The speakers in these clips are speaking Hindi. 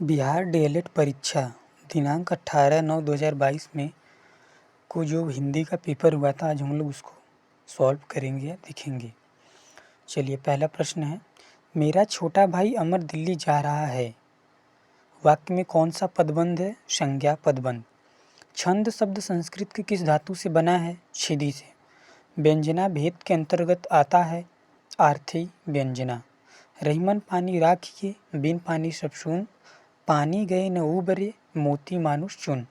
बिहार डीएलएड परीक्षा दिनांक 18/9/2022 में को जो हिंदी का पेपर हुआ था, आज हम लोग उसको सॉल्व करेंगे या देखेंगे। चलिए, पहला प्रश्न है, मेरा छोटा भाई अमर दिल्ली जा रहा है। वाक्य में कौन सा पदबंध है? संज्ञा पदबंध। छंद शब्द संस्कृत के किस धातु से बना है? छिदि से। व्यंजना भेद के अंतर्गत आता है? आर्थी व्यंजना। रहीमन पानी राखिए, बिन पानी सब सून, पानी गए न उबरे, मोती मानुष चुन।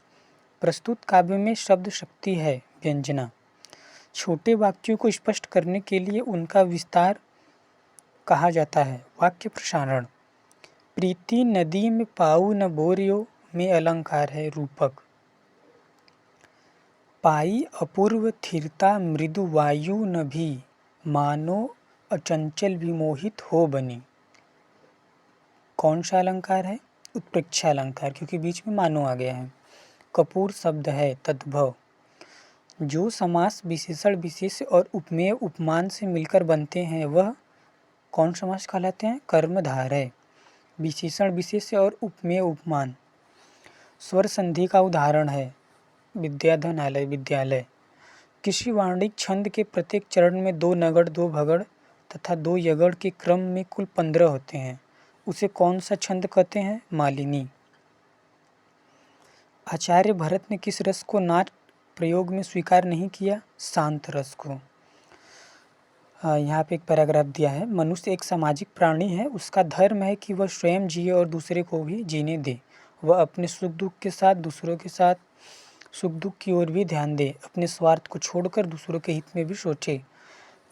प्रस्तुत काव्य में शब्द शक्ति है व्यंजना। छोटे वाक्यों को स्पष्ट करने के लिए उनका विस्तार कहा जाता है वाक्य प्रसारण। प्रीति नदी में पाऊ न बोरियो में अलंकार है रूपक। पाई अपूर्व थिरता मृदु वायु न भी, मानो अचंचल विमोहित हो बनी। कौन सा अलंकार है? उत्प्रेक्षा अलंकार, क्योंकि बीच में मानो आ गया है। कपूर शब्द है तद्भव। जो समास विशेषण विशेष और उपमेय उपमान से मिलकर बनते हैं वह कौन समास कहलाते हैं? कर्मधार है। विशेषण विशेष और उपमेय उपमान। स्वर संधि का उदाहरण है विद्याधनालय विद्यालय। किसी वार्णिक छंद के प्रत्येक चरण में 2 नगड़ 2 भगड़ तथा 2 यगड़ के क्रम में कुल 15 होते हैं, उसे कौन सा छंद कहते हैं? मालिनी। आचार्य भरत ने किस रस को नाट प्रयोग में स्वीकार नहीं किया? शांत रस को। यहाँ पे एक पैराग्राफ दिया है, मनुष्य एक सामाजिक प्राणी है, उसका धर्म है कि वह स्वयं जिए और दूसरे को भी जीने दे। वह अपने सुख दुख के साथ दूसरों के साथ सुख दुख की ओर भी ध्यान दे, अपने स्वार्थ को छोड़कर दूसरों के हित में भी सोचे।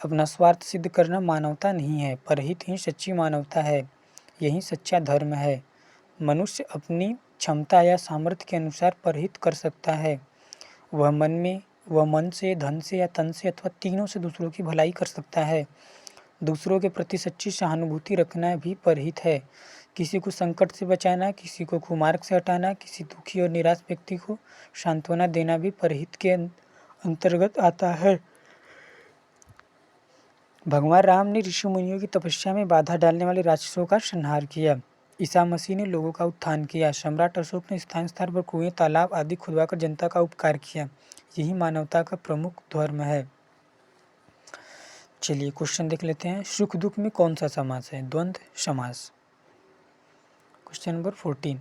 अपना स्वार्थ सिद्ध करना मानवता नहीं है, परहित ही सच्ची मानवता है, यही सच्चा धर्म है। मनुष्य अपनी क्षमता या सामर्थ्य के अनुसार परहित कर सकता है। वह मन से, धन से या तन से अथवा तीनों से दूसरों की भलाई कर सकता है। दूसरों के प्रति सच्ची सहानुभूति रखना भी परहित है। किसी को संकट से बचाना, किसी को कुमार्ग से हटाना, किसी दुखी और निराश व्यक्ति को सांत्वना देना भी परहित के अंतर्गत आता है। भगवान राम ने ऋषि मुनियों की तपस्या में बाधा डालने वाले राक्षसों का संहार किया। ईसा मसीह ने लोगों का उत्थान किया। सम्राट अशोक ने स्थान स्थान पर कुएं, तालाब आदि खुदवाकर जनता का उपकार किया। यही मानवता का प्रमुख धर्म है। चलिए क्वेश्चन देख लेते हैं। सुख दुख में कौन सा समास है? द्वंद्व समास। क्वेश्चन नंबर 14,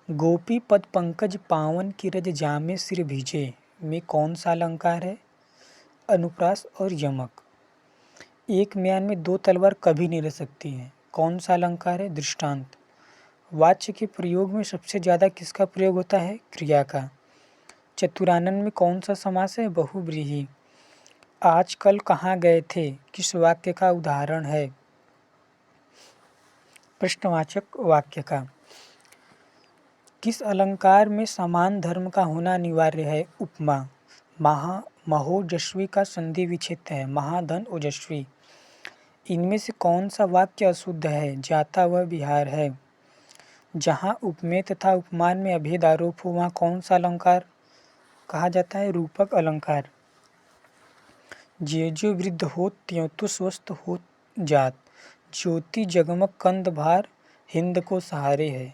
गोपी पद पंकज पावन की रज जामे सिर भीजे में कौन सा अलंकार है? अनुप्रास और यमक। एक म्यान में 2 तलवार कभी नहीं रह सकती हैं, कौन सा अलंकार है? दृष्टांत। वाच्य के प्रयोग में सबसे ज्यादा किसका प्रयोग होता है? क्रिया का। चतुरानन में कौन सा समास है? बहुव्रीहि। आज कल कहाँ गए थे किस वाक्य का उदाहरण है? प्रश्नवाचक वाक्य का। किस अलंकार में समान धर्म का होना अनिवार्य है? उपमा। महोजस्वी का संधि विच्छेद है, महाधन ओजस्वी। इनमें से कौन सा वाक्य अशुद्ध है? जाता वह बिहार है। जहाँ उपमेय तथा उपमान में अभेद आरोप हो वहाँ कौन सा अलंकार कहा जाता है? रूपक अलंकार। ज्यों वृद्ध होत त्यों तो स्वस्थ होत जात, ज्योति जगमग कंद भार हिंद को सहारे है।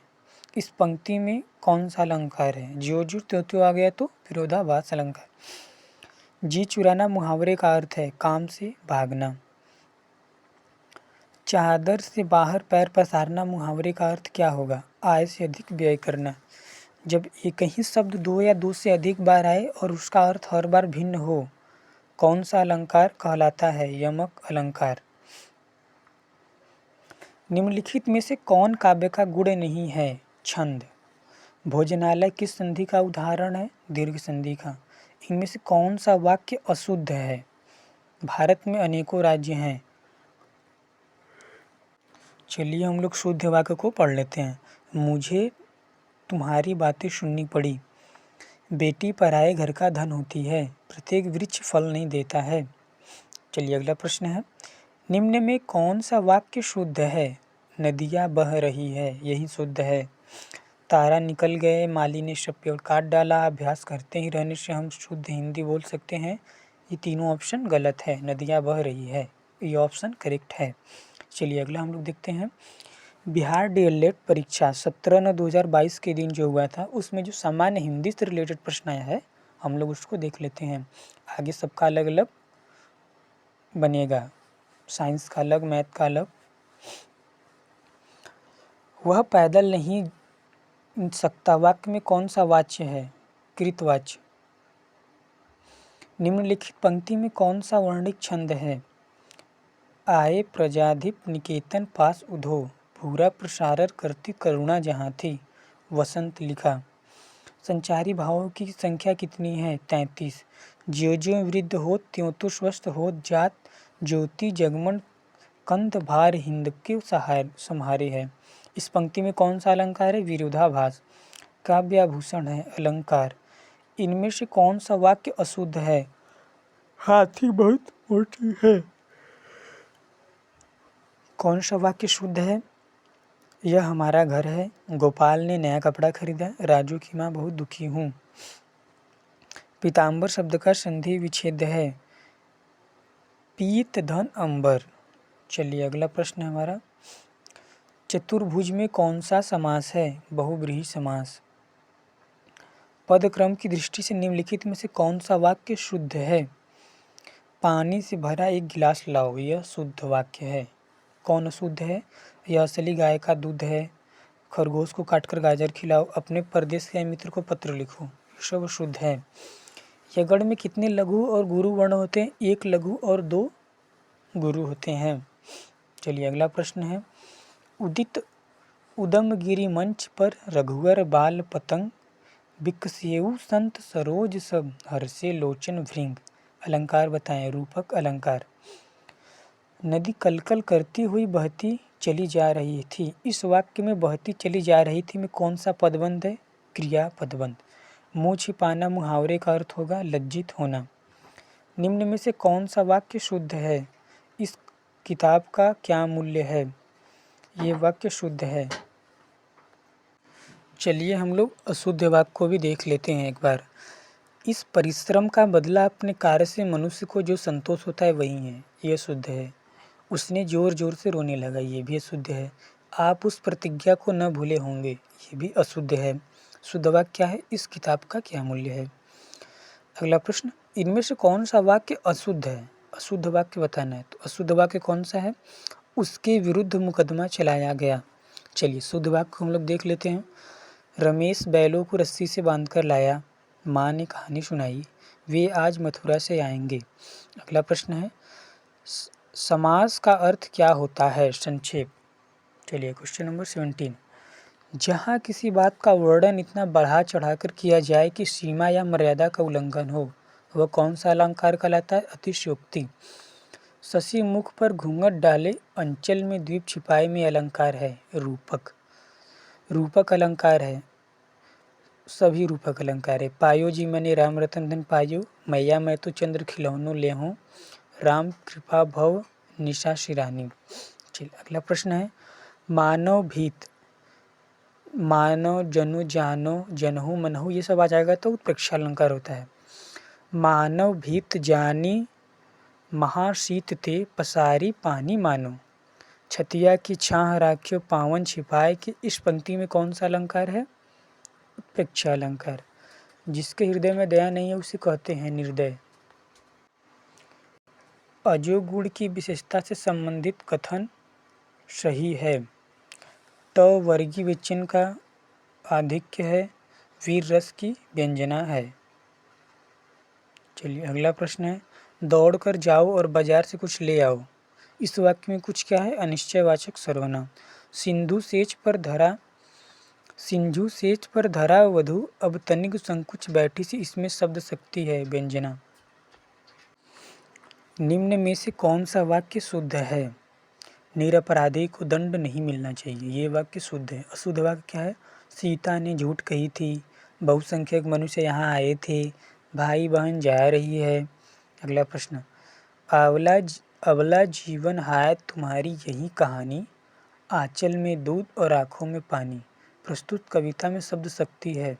इस पंक्ति में कौन सा अलंकार है? ज्यों त्यों आ गया तो विरोधाभास अलंकार। जी चुराना मुहावरे का अर्थ है काम से भागना। चादर से बाहर पैर पसारना मुहावरे का अर्थ क्या होगा? आय से अधिक व्यय करना। जब एक ही शब्द 2 या 2 से अधिक बार आए और उसका अर्थ हर बार भिन्न हो, कौन सा अलंकार कहलाता है? यमक अलंकार। निम्नलिखित में से कौन काव्य का गुण नहीं है? छंद। भोजनालय किस संधि का उदाहरण है? दीर्घ संधि का। इनमें से कौन सा वाक्य अशुद्ध है? भारत में अनेकों राज्य हैं। चलिए हम लोग शुद्ध वाक्य को पढ़ लेते हैं। मुझे तुम्हारी बातें सुननी पड़ी। बेटी पराए घर का धन होती है। प्रत्येक वृक्ष फल नहीं देता है। चलिए अगला प्रश्न है, निम्न में कौन सा वाक्य शुद्ध है? नदियाँ बह रही है, यही शुद्ध है। तारा निकल गए, माली ने सब पेड़ काट डाला। अभ्यास करते ही रहने से हम शुद्ध हिंदी बोल सकते हैं। ये तीनों ऑप्शन गलत है। नदियाँ बह रही है ये ऑप्शन करेक्ट है। चलिए अगला हम लोग देखते हैं। बिहार डीएलएड परीक्षा 17/9/2022 के दिन जो हुआ था उसमें जो सामान्य हिंदी से रिलेटेड प्रश्न आया है हम लोग उसको देख लेते हैं। आगे सबका अलग अलग बनेगा, साइंस का अलग, मैथ का अलग। वह पैदल नहीं सकता वाक्य में कौन सा वाच्य है? कृतवाच्य। निम्नलिखित पंक्ति में कौन सा वर्णिक छंद है? आए प्रजाधिप निकेतन पास उधो, पूरा प्रसारण करती करुणा जहाँ थी, वसंत लिखा। संचारी भावों की संख्या कितनी है? 33। ज्यों ज्यों वृद्ध हो त्यों तो स्वस्थ हो जात, ज्योति जगमन कंध भार हिंद के सम्हारे है। इस पंक्ति में कौन सा अलंकार है? विरोधाभास। काव्याभूषण है अलंकार। इनमें से कौन सा वाक्य अशुद्ध है? हाथी बहुत मोटी है। कौन सा वाक्य शुद्ध है? यह हमारा घर है। गोपाल ने नया कपड़ा खरीदा। राजू की माँ बहुत दुखी हूँ। पीताम्बर शब्द का संधि विच्छेद है। पीत धन अंबर। चलिए अगला प्रश्न है हमारा, चतुर्भुज में कौन सा समास है? बहुव्रीहि समास। पदक्रम की दृष्टि से निम्नलिखित में से कौन सा वाक्य शुद्ध है? पानी से भरा एक गिलास लाओ, यह शुद्ध वाक्य है। कौन अशुद्ध है? यह असली गाय का दूध है। खरगोश को काटकर गाजर खिलाओ, अपने परदेश के मित्र को पत्र लिखो, ये सब शुद्ध है। यगड़ में कितने लघु और गुरु वर्ण होते हैं? एक लघु और 2 गुरु होते हैं। चलिए अगला प्रश्न है, उदित उदमगिरि मंच पर रघुवर बाल पतंग, बिकसेऊ संत सरोज सब हर्षे लोचन भृंग। अलंकार बताएं। रूपक अलंकार। नदी कलकल करती हुई बहती चली जा रही थी। इस वाक्य में बहती चली जा रही थी में कौन सा पदबंध है? क्रिया पदबंध। मुँह छिपाना मुहावरे का अर्थ होगा लज्जित होना। निम्न में से कौन सा वाक्य शुद्ध है? इस किताब का क्या मूल्य है? ये वाक्य शुद्ध है। चलिए हम लोग अशुद्ध वाक्य को भी देख लेते हैं एक बार। इस परिश्रम का बदला अपने कार्य से मनुष्य को जो संतोष होता है वही है, ये शुद्ध है। उसने जोर जोर से रोने लगा, ये भी अशुद्ध है। आप उस प्रतिज्ञा को न भूले होंगे, ये भी अशुद्ध है। शुद्ध वाक्य क्या है? इस किताब का क्या मूल्य है? अगला प्रश्न, इनमें से कौन सा वाक्य अशुद्ध है? अशुद्ध वाक्य बताना है। तो अशुद्ध वाक्य कौन सा है? उसके विरुद्ध मुकदमा चलाया गया। चलिए शुद्ध वाक्य को हम लोग देख लेते हैं। रमेश बैलों को रस्सी से बांधकर लाया, माँ ने कहानी सुनाई, वे आज मथुरा से आएंगे। अगला प्रश्न है, समास का अर्थ क्या होता है? संक्षेप। चलिए क्वेश्चन नंबर 17, जहाँ किसी बात का वर्णन इतना बढ़ा चढ़ाकर किया जाए कि सीमा या मर्यादा का उल्लंघन हो, वह कौन सा अलंकार कहलाता है? अतिशयोक्ति। शशि मुख पर घूंघट डाले, अंचल में द्वीप छिपाए में अलंकार है रूपक। रूपक अलंकार है, सभी रूपक अलंकार है। पायो जी मने राम रतन धन पायो, मैया मैं तो चंद्र खिलौनो ले हूँ, राम कृपा भव निशा शिरानी। चलिए अगला प्रश्न है, मानव भीत, मानव जनु जानो जनहु मनहु ये सब आ जाएगा तो उत्प्रेक्षा अलंकार होता है। मानव भीत जानी महाशीत ते, पसारी पानी मानो, छतिया की छाह राख्यो पावन छिपाए कि इस पंक्ति में कौन सा अलंकार है? उत्प्रेक्षा अलंकार। जिसके हृदय में दया नहीं है उसे कहते हैं निर्दय। अजो गुण की विशेषता से संबंधित कथन सही है। ट वर्गीय विच्छिन्न का आधिक्य है, वीर रस की व्यंजना है। चलिए अगला प्रश्न है, दौड़ कर जाओ और बाजार से कुछ ले आओ। इस वाक्य में कुछ क्या है? अनिश्चयवाचक सर्वनाम। सिंधु सेच पर धरा वधु, अब तनिक संकुच बैठी सी, इसमें शब्द शक्ति है व्यंजना। निम्न में से कौन सा वाक्य शुद्ध है? निरपराधी को दंड नहीं मिलना चाहिए, ये वाक्य शुद्ध है। अशुद्ध वाक्य क्या है? सीता ने झूठ कही थी, बहुसंख्यक मनुष्य यहाँ आए थे, भाई बहन जा रही है। अगला प्रश्न, अबला जीवन है तुम्हारी यही कहानी, आंचल में दूध और आँखों में पानी। प्रस्तुत कविता में शब्द शक्ति है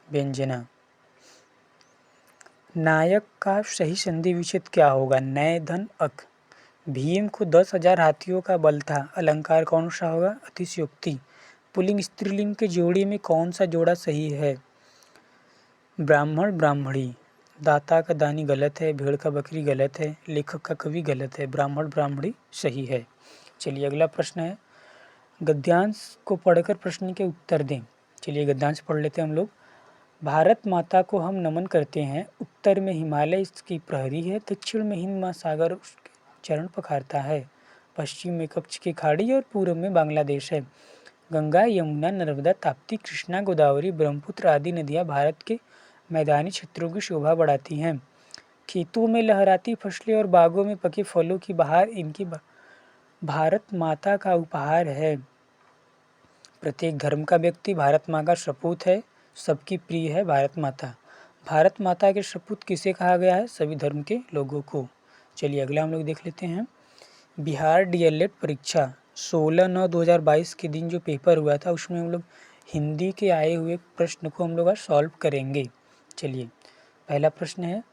व्यंजना। नायक का सही संधि विच्छेद क्या होगा? नय धन अक। भीम को 10,000 हाथियों का बल था। अलंकार कौन सा होगा? अतिशयोक्ति। पुल्लिंग स्त्रीलिंग के जोड़ी में कौन सा जोड़ा सही है? ब्राह्मण ब्राह्मणी। दाता का दानी गलत है, भेड़ का बकरी गलत है, लेखक का कवि गलत है, ब्राह्मण ब्राह्मणी सही है। चलिए अगला प्रश्न है, गद्यांश को पढ़कर प्रश्न के उत्तर दें। चलिए गद्यांश पढ़ लेते हैं हम लोग। भारत माता को हम नमन करते हैं, उत्तर में हिमालय इसकी प्रहरी है, दक्षिण में हिंद महासागर उसके चरण पखारता है, पश्चिम में कच्छ की खाड़ी और पूर्व में बांग्लादेश है। गंगा यमुना नर्मदा ताप्ती कृष्णा गोदावरी ब्रह्मपुत्र आदि नदियाँ भारत के मैदानी क्षेत्रों की शोभा बढ़ाती हैं। खेतों में लहराती फसलें और बागों में पके फलों की बहार इनकी भारत माता का उपहार है। प्रत्येक धर्म का व्यक्ति भारत माँ का सपूत है, सबकी प्रिय है भारत माता। भारत माता के सपूत किसे कहा गया है? सभी धर्म के लोगों को। चलिए अगला हम लोग देख लेते हैं। बिहार डीएलएड परीक्षा 16/9/2022 के दिन जो पेपर हुआ था उसमें हम लोग हिंदी के आए हुए प्रश्न को हम लोग आज सॉल्व करेंगे। चलिए पहला प्रश्न है,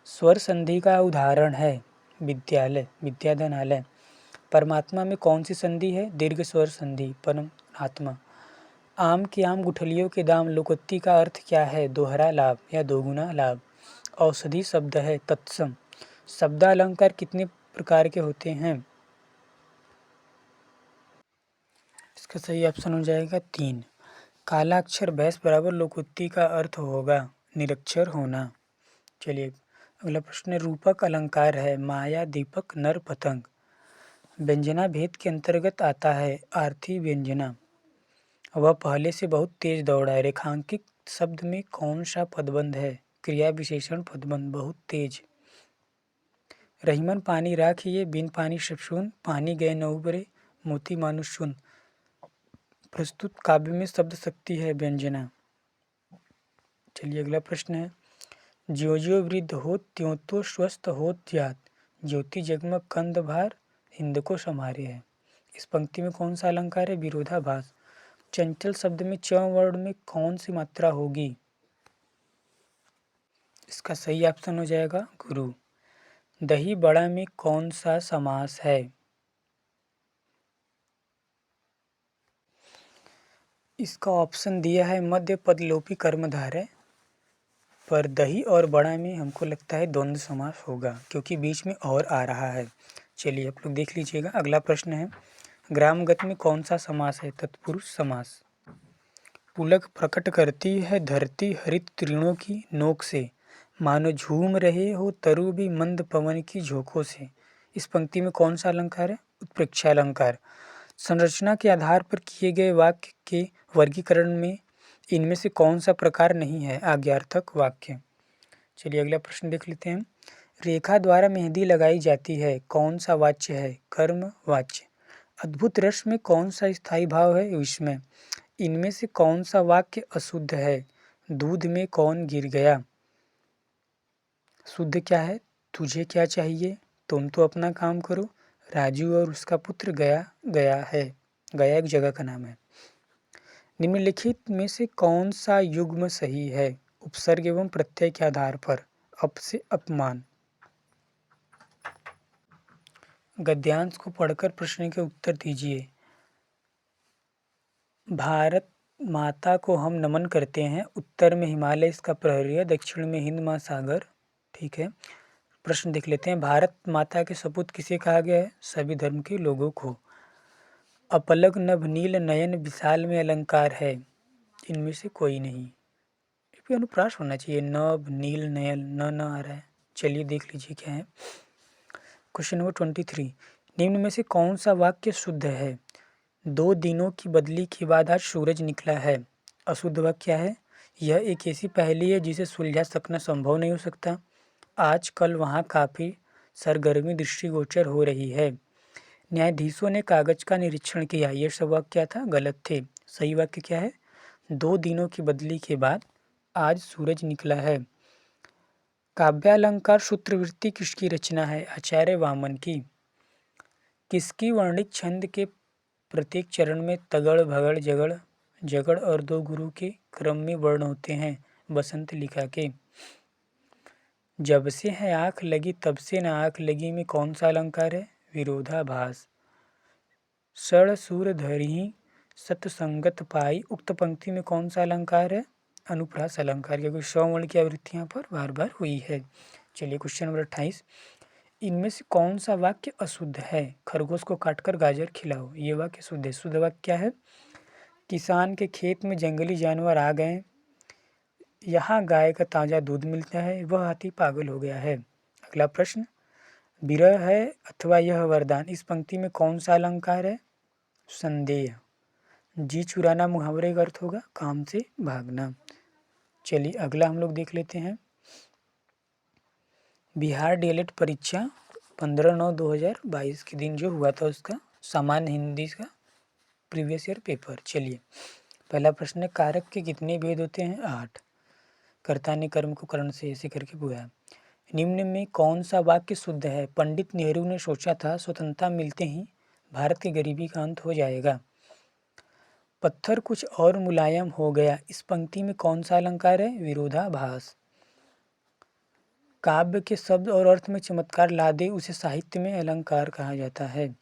स्वर संधि का उदाहरण है विद्यालय विद्याधनालय। परमात्मा में कौन सी संधि है? दीर्घ स्वर संधि परमात्मा। आम के आम गुठलियों के दाम लोकोक्ति का अर्थ क्या है? दोहरा लाभ या दोगुना लाभ। औषधि शब्द है तत्सम। शब्दालंकार कितने प्रकार के होते हैं? इसका सही ऑप्शन हो जाएगा 3। काला अक्षर भैंस बराबर लोकोक्ति का अर्थ होगा निरक्षर होना। चलिए अगला प्रश्न, रूपक अलंकार है माया दीपक नर पतंग। व्यंजना भेद के अंतर्गत आता है आर्थी व्यंजना। वह पहले से बहुत तेज दौड़ा है। रेखांकित शब्द में कौन सा पदबंध है? क्रिया विशेषण पदबंध बहुत तेज। रहीमन पानी राखिए बिन पानी सब सुन, पानी गए न उबरे मोती मानुष सुन। प्रस्तुत काव्य में शब्द शक्ति है व्यंजना। चलिए अगला प्रश्न है, ज्यो ज्यो वृद्ध होत त्यों तो स्वस्थ होत जात, ज्योति जगमग कंद भार हिंद को संहारे है। इस पंक्ति में कौन सा अलंकार है? विरोधाभास। चंचल शब्द में च वर्ण में कौन सी मात्रा होगी? इसका सही ऑप्शन हो जाएगा गुरु। दही बड़ा में कौन सा समास है? इसका ऑप्शन दिया है मध्य पद लोपी कर्मधारय, पर दही और बड़ा में हमको लगता है द्वंद्व समास होगा क्योंकि बीच में और आ रहा है। चलिए आप लोग देख लीजिएगा। अगला प्रश्न है, ग्रामगत में कौन सा समास है? तत्पुरुष समास। पुलक प्रकट करती है धरती हरित तृणों की नोक से, मानो झूम रहे हो तरु भी मंद पवन की झोंकों से। इस पंक्ति में कौन सा अलंकार है? उत्प्रेक्षा अलंकार। संरचना के आधार पर किए गए वाक्य के वर्गीकरण में इनमें से कौन सा प्रकार नहीं है? आज्ञार्थक वाक्य। चलिए अगला प्रश्न देख लेते हैं। रेखा द्वारा मेहंदी लगाई जाती है, कौन सा वाच्य है? कर्म वाच्य। अद्भुत रस में कौन सा स्थायी भाव है? विस्मय। इनमें से कौन सा वाक्य अशुद्ध है? दूध में कौन गिर गया। शुद्ध क्या है? तुझे क्या चाहिए, तुम तो अपना काम करो, राजू और उसका पुत्र गया गया है। गया एक जगह का नाम है। निम्नलिखित में से कौन सा युग्म सही है? उपसर्ग एवं प्रत्यय के आधार पर। अप से अपमान। गद्यांश को पढ़कर प्रश्न के उत्तर दीजिए। भारत माता को हम नमन करते हैं, उत्तर में हिमालय इसका प्रहरी है, दक्षिण में हिंद महासागर। ठीक है, प्रश्न देख लेते हैं। भारत माता के सपूत किसे कहा गया है? सभी धर्म के लोगों को। अपलग नभ नील नयन विशाल में अलंकार है, इनमें से कोई नहीं। अनुप्रास होना चाहिए। नभ नील नयन न आ रहा है। चलिए देख लीजिए क्या है। क्वेश्चन नंबर 23, निम्न में से कौन सा वाक्य शुद्ध है? 2 दिनों की बदली के बाद आज सूरज निकला है। अशुद्ध वाक्य क्या है? यह एक ऐसी पहेली है जिसे सुलझा सकना संभव नहीं हो सकता। आज कल वहाँ काफ़ी सरगर्मी दृष्टिगोचर हो रही है। न्यायाधीशों ने कागज का निरीक्षण किया। ये सब वाक्य क्या था? गलत थे। सही वाक्य क्या है? 2 दिनों की बदली के बाद आज सूरज निकला है। काव्यालंकार सूत्रवृत्ति किसकी रचना है? आचार्य वामन की। किसकी वर्णिक छंद के प्रत्येक चरण में तगड़ भगड़ जगड़ जगड़ और 2 गुरु के क्रम में वर्ण होते हैं? बसंत लिखा के। जब से है आँख लगी तब से न आँख लगी में कौन सा अलंकार है? विरोधाभास। षड़ सूर धरि सतसंगत पाई, उक्त पंक्ति में कौन सा अलंकार है? अनुप्रास अलंकार, क्योंकि स्वर्ण की आवृत्ति यहाँ पर बार बार हुई है। चलिए क्वेश्चन नंबर 28, इनमें से कौन सा वाक्य अशुद्ध है? खरगोश को काटकर गाजर खिलाओ, ये वाक्य शुद्ध है। शुद्ध वाक्य क्या है? किसान के खेत में जंगली जानवर आ गए, यहाँ गाय का ताज़ा दूध मिलता है, वह हाथी पागल हो गया है। अगला प्रश्न, विरह है अथवा यह वरदान, इस पंक्ति में कौन सा अलंकार है? संदेह। जी चुराना मुहावरे का अर्थ होगा काम से भागना। चलिए अगला हम लोग देख लेते हैं, बिहार डीएलएड परीक्षा 15/9/2022 के दिन जो हुआ था उसका सामान्य हिंदी का प्रीवियस ईयर पेपर। चलिए पहला प्रश्न है, कारक के कितने भेद होते हैं? 8। कर्ता ने कर्म को करण से ऐसे करके बुझाया। निम्न में कौन सा वाक्य शुद्ध है? पंडित नेहरू ने सोचा था स्वतंत्रता मिलते ही भारत की गरीबी का अंत हो जाएगा। पत्थर कुछ और मुलायम हो गया, इस पंक्ति में कौन सा अलंकार है? विरोधाभास। काव्य के शब्द और अर्थ में चमत्कार ला दे उसे साहित्य में अलंकार कहा जाता है।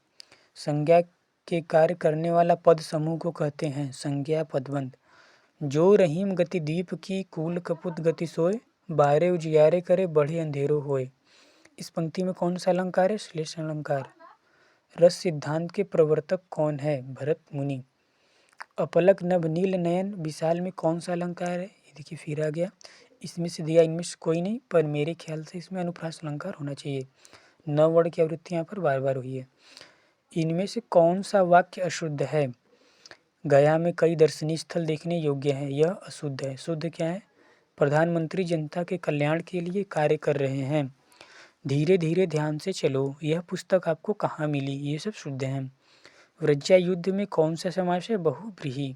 संज्ञा के कार्य करने वाला पद समूह को कहते हैं संज्ञा पदबंध। जो रहीम गति दीप की, कूल कपुत गति सोए, बारे उजियारे करे बढ़े अंधेरो होए, इस पंक्ति में कौन सा अलंकार है? श्लेष अलंकार। रस सिद्धांत के प्रवर्तक कौन है? भरत मुनि। अपलक नभ नील नयन विशाल में कौन सा अलंकार है? ये देखिए फिर आ गया, इसमें से दिया इनमें से कोई नहीं, पर मेरे ख्याल से इसमें अनुप्रास अलंकार होना चाहिए। 9 वर्ण की आवृत्ति यहाँ पर बार बार हुई है। इनमें से कौन सा वाक्य अशुद्ध है? गया में कई दर्शनीय स्थल देखने योग्य हैं, यह अशुद्ध है। शुद्ध क्या है? प्रधानमंत्री जनता के कल्याण के लिए कार्य कर रहे हैं। धीरे धीरे ध्यान से चलो, यह पुस्तक आपको कहाँ मिली, ये सब शुद्ध हैं। व्रजा युद्ध में कौन सा समास है? बहुव्रीहि।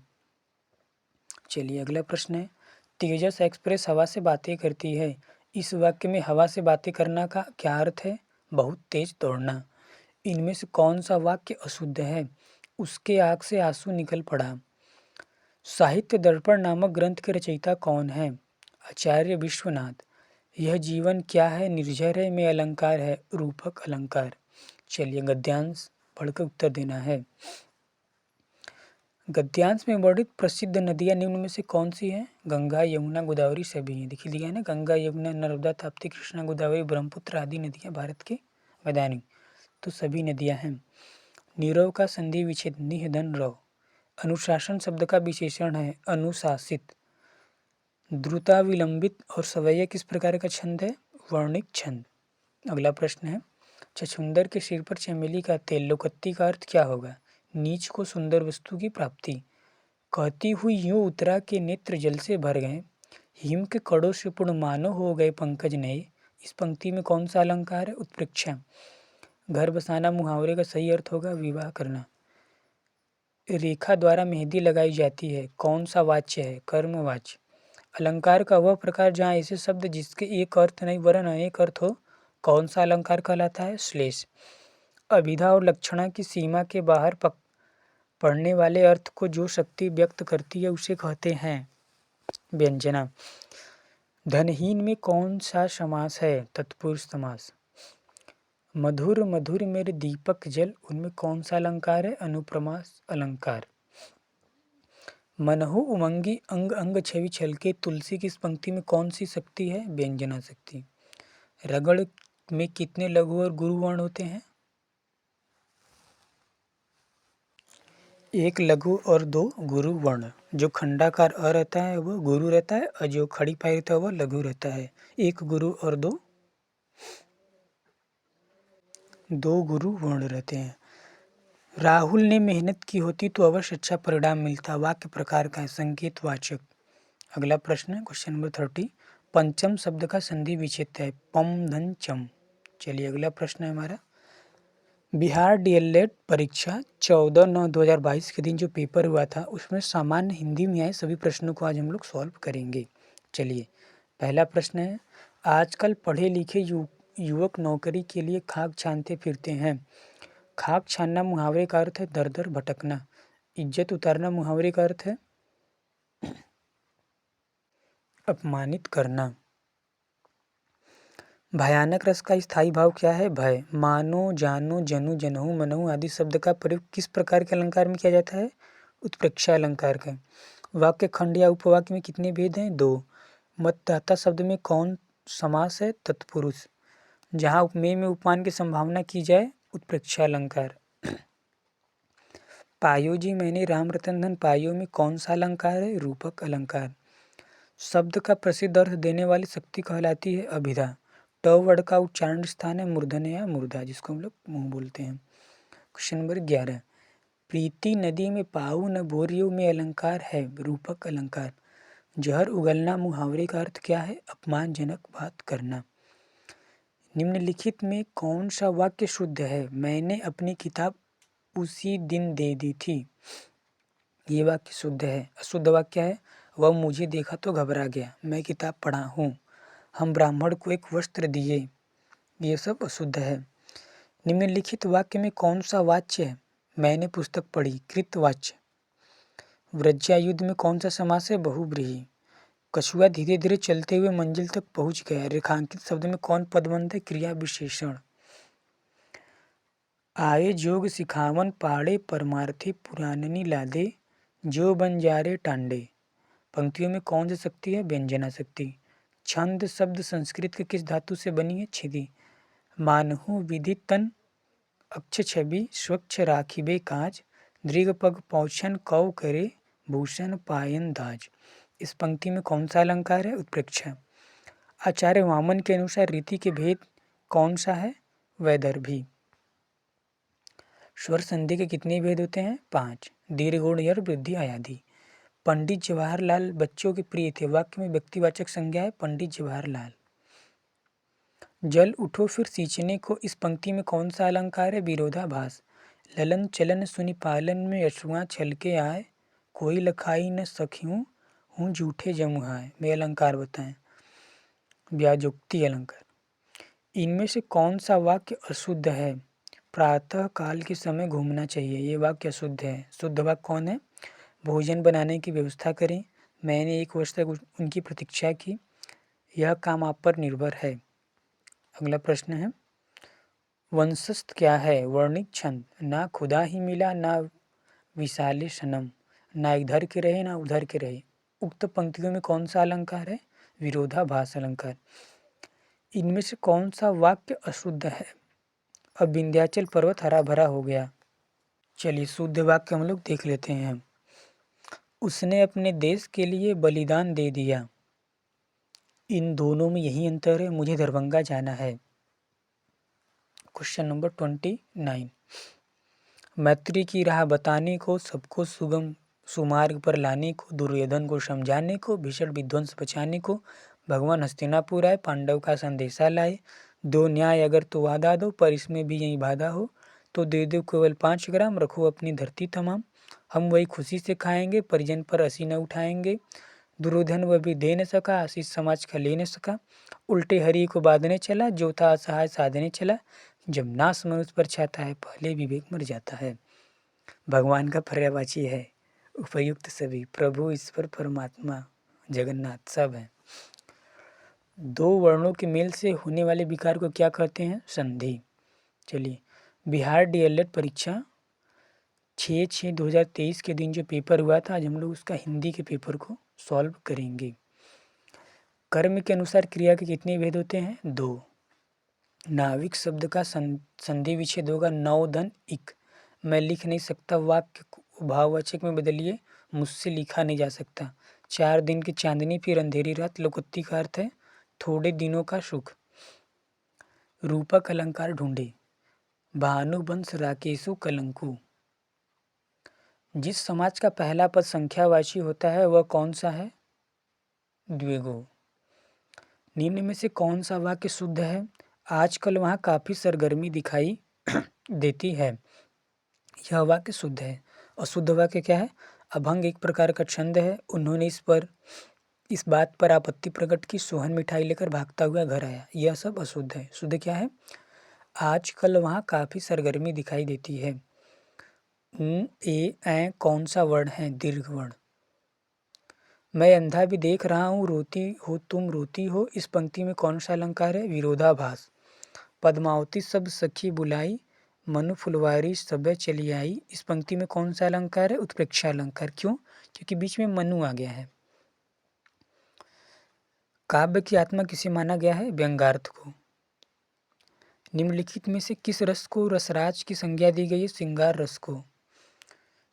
चलिए अगला प्रश्न है, तेजस एक्सप्रेस हवा से बातें करती है, इस वाक्य में हवा से बातें करना का क्या अर्थ है? बहुत तेज दौड़ना। इनमें से कौन सा वाक्य अशुद्ध है? उसके आँख से आंसू निकल पड़ा। साहित्य दर्पण नामक ग्रंथ के रचयिता कौन है? आचार्य विश्वनाथ। यह जीवन क्या है? निर्झर है में अलंकार है रूपक अलंकार। चलिए गद्यांश पढ़कर उत्तर देना है। गद्यांश में वर्णित प्रसिद्ध नदियाँ निम्न में से कौन सी हैं? गंगा यमुना गोदावरी सभी हैं। देखिए दिया है ना, गंगा यमुना नर्मदा ताप्ती कृष्णा गोदावरी ब्रह्मपुत्र आदि नदियाँ भारत के मैदानी, तो सभी नदियाँ हैं। नीरव का संधि विच्छेद निधन रव। अनुशासन शब्द का विशेषण है अनुशासित। द्रुता विलंबित और सवैया किस प्रकार का छंद है? वर्णिक छंद। अगला प्रश्न है, छछूंदर के सिर पर चमेली का तेल, लोकत्ती का अर्थ क्या होगा? नीच को सुंदर वस्तु की प्राप्ति। कहती हुई यूं उतरा के नेत्र जल से भर गए, हिम के कड़ों से पूर्ण मानो हो गए पंकज नए, इस पंक्ति में कौन सा अलंकार है? उत्प्रेक्षा। घर बसाना मुहावरे का सही अर्थ होगा विवाह करना। रेखा द्वारा मेहंदी लगाई जाती है, कौन सा वाच्य है? कर्मवाच्य। अलंकार का वह प्रकार जहाँ ऐसे शब्द जिसके एक अर्थ नहीं वरन अनेक अर्थ हो, कौन सा अलंकार कहलाता है? श्लेष। अभिधा और लक्षणा की सीमा के बाहर पढ़ने वाले अर्थ को जो शक्ति व्यक्त करती है उसे कहते हैं व्यंजना। धनहीन में कौन सा समास है? तत्पुरुष समास। मधुर मधुर मेरे दीपक जल, उनमें कौन सा अलंकार है? अनुप्रास अलंकार। मनहु उमंगी अंग अंग छवि छलके, तुलसी की इस पंक्ति में कौन सी शक्ति है? व्यंजना शक्ति। रगड़ में कितने लघु और गुरु वर्ण होते हैं? एक लघु और 2 गुरु वर्ण। जो खंडाकार अ रहता है वो गुरु रहता है और जो खड़ी पाई रहता है वो लघु रहता है। एक गुरु और 2 गुरु वर्ण रहते हैं। राहुल ने मेहनत की होती तो अवश्य अच्छा परिणाम मिलता, वाक्य प्रकार का है संकेत वाचक। अगला प्रश्न है क्वेश्चन नंबर 30, पंचम शब्द का संधि विच्छेद है पम धन चम। चलिए अगला प्रश्न है हमारा, बिहार डीएलएड परीक्षा 14/9/2022 के दिन जो पेपर हुआ था उसमें सामान्य हिंदी में आए सभी प्रश्नों को आज हम लोग सॉल्व करेंगे। चलिए पहला प्रश्न है, आजकल पढ़े लिखे युवक नौकरी के लिए खाक छानते फिरते हैं, खाक छानना मुहावरे का अर्थ है दर दर भटकना। इज्जत उतारना मुहावरे का अर्थ है अपमानित करना। भयानक रस का स्थायी भाव क्या है? भय। मानो, जानो, जनु, जनहु, मनहु आदि शब्द का प्रयोग किस प्रकार के अलंकार में किया जाता है? उत्प्रेक्षा अलंकार का। वाक्य खंड या उपवाक्य में कितने भेद हैं? दो। मतदाता शब्द में कौन समास है? तत्पुरुष। जहाँ उपमेय में उपमान की संभावना की जाए, उत्प्रेक्षा अलंकार। पायो जी मैंने राम रतन धन पायो में कौन सा अलंकार है? रूपक अलंकार। शब्द का प्रसिद्ध अर्थ देने वाली शक्ति कहलाती है अभिधा। ट वर्ड का उच्चारण स्थान है मूर्धन्य या मूर्धा, जिसको हम लोग मुंह बोलते हैं। Question number 11। प्रीति नदी में पाऊ न बोरियो में अलंकार है, रूपक अलंकार। जहर उगलना मुहावरे का अर्थ क्या है? अपमानजनक बात करना। निम्नलिखित में कौन सा वाक्य शुद्ध है? मैंने अपनी किताब उसी दिन दे दी थी। ये वाक्य शुद्ध है। अशुद्ध वाक्य है, वह मुझे देखा तो घबरा गया, मैं किताब पढ़ा हूँ, हम ब्राह्मण को एक वस्त्र दिए। ये सब अशुद्ध है। निम्नलिखित वाक्य में कौन सा वाच्य है? मैंने पुस्तक पढ़ी, कृतवाच्य। व्रज्यायुद्ध में कौन सा समास है? बहुव्रीहि। कछुआ धीरे धीरे चलते हुए मंजिल तक पहुंच गया। रेखांकित शब्द में कौन पदबंध है? क्रिया विशेषण। आए जोग सिखावन पाड़े परमार्थी पुराननी लादे, जो बंजारे टांडे। पंक्तियों में कौन सी शक्ति है? व्यंजना शक्ति। छंद शब्द संस्कृत के किस धातु से बनी है? छिदि। मानहु विधि तन अक्ष छवि स्वच्छ राखिबे काज, दृग पग पौछन कौ करे भूषण पायन दाज। इस पंक्ति में कौन सा अलंकार है? उत्प्रेक्षा। आचार्य वामन के अनुसार रीति के भेद कौन सा है? वैदर्भी। स्वर संधि के कितने भेद होते हैं? 5। दीर्घ गुण यर वृद्धि आयादि। पंडित जवाहरलाल बच्चों के प्रिय थे। वाक्य में व्यक्तिवाचक संज्ञा है पंडित जवाहरलाल। जल उठो फिर सींचने को, इस पंक्ति में कौन सा अलंकार है? विरोधाभास। ललन चलन सुनि पालन में अश्रुआ छलके आए, कोई लखाई न सख्यूं हूँ जूठे जमुहाए। में अलंकार बताएं। व्याजोक्ति अलंकार। इनमें से कौन सा वाक्य अशुद्ध है? प्रातः काल के समय घूमना चाहिए, ये वाक्य अशुद्ध है। शुद्ध वाक्य कौन है? भोजन बनाने की व्यवस्था करें, मैंने एक वर्ष तक उनकी प्रतीक्षा की, यह काम आप पर निर्भर है। अगला प्रश्न है, वंशस्थ क्या है? वर्णिक छंद। ना खुदा ही मिला ना विशाले सनम, ना इधर के रहे ना उधर के रहे। उक्त पंक्तियों में कौन सा अलंकार है? विरोधाभास अलंकार। इनमें से कौन सा वाक्य अशुद्ध है? अब विंध्याचल पर्वत हरा भरा हो गया। चलिए शुद्ध वाक्य हम लोग देख लेते हैं। उसने अपने देश के लिए बलिदान दे दिया। इन दोनों में यही अंतर है, मुझे दरभंगा जाना है। Question number 29। मैत्री की राह बताने को, सबको सुगम सुमार्ग पर लाने को, दुर्योधन को समझाने को, भीषण विध्वंस बचाने को, भगवान हस्तिनापुर आए, पांडव का संदेशा लाए। दो न्याय अगर तो वादा दो, पर इसमें भी यही बाधा हो, तो दे दो केवल 5 ग्राम, रखो अपनी धरती तमाम। हम वही खुशी से खाएंगे, परिजन पर हंसी न उठाएंगे। दुर्योधन वह भी दे न सका, आशीष समाज का ले न सका। उल्टे हरि को बांधने चला, जो था असहाय साधने चला। जब नाश मनुष्य पर छाता है, पहले विवेक मर जाता है। भगवान का पर्यायवाची है उपयुक्त सभी, प्रभु ईश्वर परमात्मा जगन्नाथ सब है। दो वर्णों के मेल से होने वाले विकार को क्या कहते हैं? संधि। चलिए, बिहार डीएलएड परीक्षा 6/6/2023 के दिन जो पेपर हुआ था, आज हम लोग उसका हिंदी के पेपर को सॉल्व करेंगे। कर्म के अनुसार क्रिया के कितने भेद होते हैं? 2। नाविक शब्द का संधि विच्छेद होगा नौ धन इक। मैं लिख नहीं सकता, वाक्य को भाववाचक में बदलिए, मुझसे लिखा नहीं जा सकता। 4 दिन की चांदनी फिर अंधेरी रात, लोकोक्ति का अर्थ है थोड़े दिनों का सुख। रूपक अलंकार ढूंढे। भानुवंश राकेशु कलंकु। जिस समाज का पहला पद संख्यावाची होता है वह कौन सा है? द्विगु। निम्न में से कौन सा वाक्य शुद्ध है? आजकल वहाँ काफी सरगर्मी दिखाई देती है, यह वाक्य शुद्ध है। अशुद्ध वाक्य क्या है? अभंग एक प्रकार का छंद है, उन्होंने इस बात पर आपत्ति प्रकट की, सोहन मिठाई लेकर भागता हुआ घर आया। यह सब अशुद्ध है। शुद्ध क्या है? आजकल वहाँ काफी सरगर्मी दिखाई देती है। ए ऐ कौन सा वर्ण है? दीर्घ वर्ण। मैं अंधा भी देख रहा हूँ, रोती हो तुम रोती हो, इस पंक्ति में कौन सा अलंकार है? विरोधाभास। पद्मावती सब सखी बुलाई, मनु फुलवारी सब चली आई, इस पंक्ति में कौन सा अलंकार है? उत्प्रेक्षा अलंकार। क्यों? क्योंकि बीच में मनु आ गया है। काव्य की आत्मा किसे माना गया है? व्यंग्यार्थ को। निम्नलिखित में से किस रस को रसराज की संज्ञा दी गई है? श्रृंगार रस को।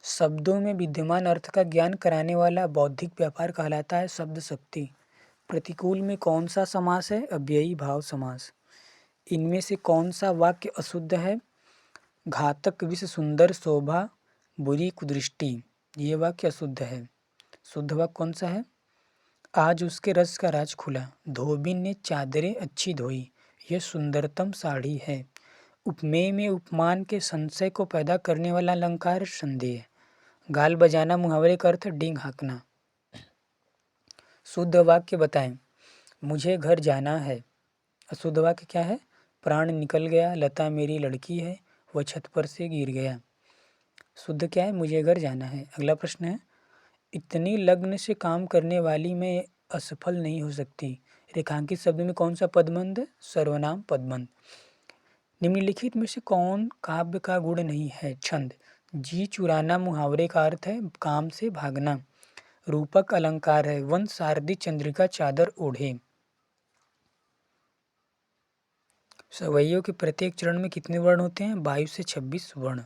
शब्दों में विद्यमान अर्थ का ज्ञान कराने वाला बौद्धिक व्यापार कहलाता है शब्द शक्ति। प्रतिकूल में कौन सा समास है? अव्ययी भाव समास। इनमें से कौन सा वाक्य अशुद्ध है? घातक विष सुंदर शोभा बुरी कुदृष्टि, ये वाक्य अशुद्ध है। शुद्ध वाक्य कौन सा है? आज उसके रस का राज खुला, धोबी ने चादरें अच्छी धोई, यह सुंदरतम साड़ी है। उपमेय में उपमान के संशय को पैदा करने वाला अलंकार संदेह। गाल बजाना मुहावरे का अर्थ डींग हाँकना। शुद्ध वाक्य बताएं। मुझे घर जाना है। अशुद्ध वाक्य क्या है? प्राण निकल गया, लता मेरी लड़की है, वह छत पर से गिर गया। शुद्ध क्या है? मुझे घर जाना है। अगला प्रश्न है, इतनी लग्न से काम करने वाली मैं असफल नहीं हो सकती, रेखांकित शब्द में कौन सा पदबंध? सर्वनाम पदबंध। निम्नलिखित में से कौन काव्य का गुण नहीं है? छंद। जी चुराना मुहावरे का अर्थ है काम से भागना। रूपक अलंकार है वन सारदी चंद्रिका चादर ओढ़े। सवैयों के प्रत्येक चरण में कितने वर्ण होते हैं? 22 से 26 वर्ण।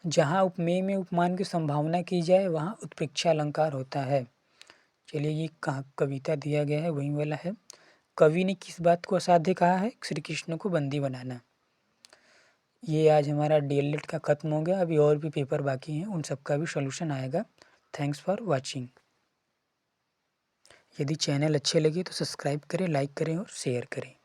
जहाँ उपमेय में उपमान की संभावना की जाए वहाँ उत्प्रेक्षा अलंकार होता है। चलिए, ये कविता दिया गया है वही वाला है। कवि ने किस बात को असाध्य कहा है? श्री कृष्ण को बंदी बनाना। ये आज हमारा डीएलएड का खत्म हो गया। अभी और भी पेपर बाकी हैं, उन सब का भी सॉल्यूशन आएगा। Thanks for watching. यदि चैनल अच्छे लगे तो सब्सक्राइब करें, लाइक करें और शेयर करें।